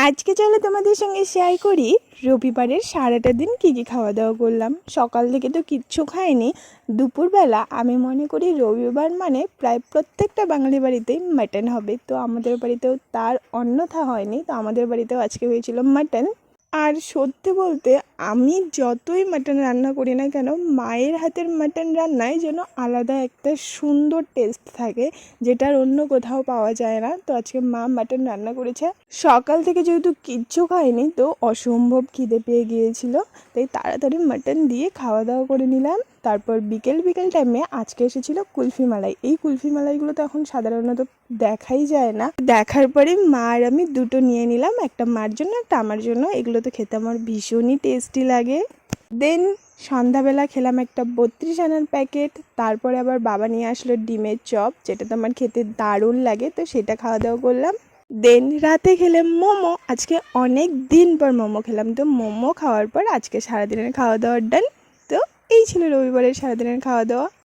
আজকে চলো তোমাদের সঙ্গে শেয়ার করি রবিবারের সারাটা দিন কী কী খাওয়া দাওয়া করলাম। সকাল থেকে তো কিচ্ছু খাইনি। দুপুরবেলা আমি মনে করি রবিবার মানে প্রায় প্রত্যেকটা বাঙালি বাড়িতেই মাটন হবে, তো আমাদের বাড়িতেও তার অন্যথা হয়নি। তো আমাদের বাড়িতেও আজকে হয়েছিল মাটন। আর সত্যি বলতে আমি যতই মাটন রান্না করি না কেন, মায়ের হাতের মাটন রান্নায় যেন আলাদা একটা সুন্দর টেস্ট থাকে, যেটা আর অন্য কোথাও পাওয়া যায় না। তো আজকে মা মাটন রান্না করেছে। সকাল থেকে যেহেতু কিচ্ছু খাইনি, তো অসম্ভব খিদে পেয়ে গিয়েছিল, তাই তাড়াতাড়ি মাটন দিয়ে খাওয়া দাওয়া করে নিলাম। তারপর বিকেল টাইমে আজকে এসেছিলো কুলফি মালাই। এই কুলফি মালাইগুলো তো এখন সাধারণত দেখাই যায় না। দেখার পরে মা আর আমি দুটো নিয়ে নিলাম, একটা মার জন্য একটা আমার জন্য। এগুলো তো খেতে আমার ভীষণই টেস্টি লাগে। দেন সন্ধ্যাবেলা খেলাম একটা 32 আনার প্যাকেট। তারপরে আবার বাবা নিয়ে আসলো ডিমের চপ, যেটা তো আমার খেতে দারুণ লাগে, তো সেটা খাওয়া দাওয়া করলাম। দেন রাতে খেলাম মোমো। আজকে অনেক দিন পর মোমো খেলাম, তো মোমো খাওয়ার পর আজকে সারাদিনের খাওয়া দাওয়ার ডান। তো এই ছিল রবিবারের সারাদিনের খাওয়া দাওয়া।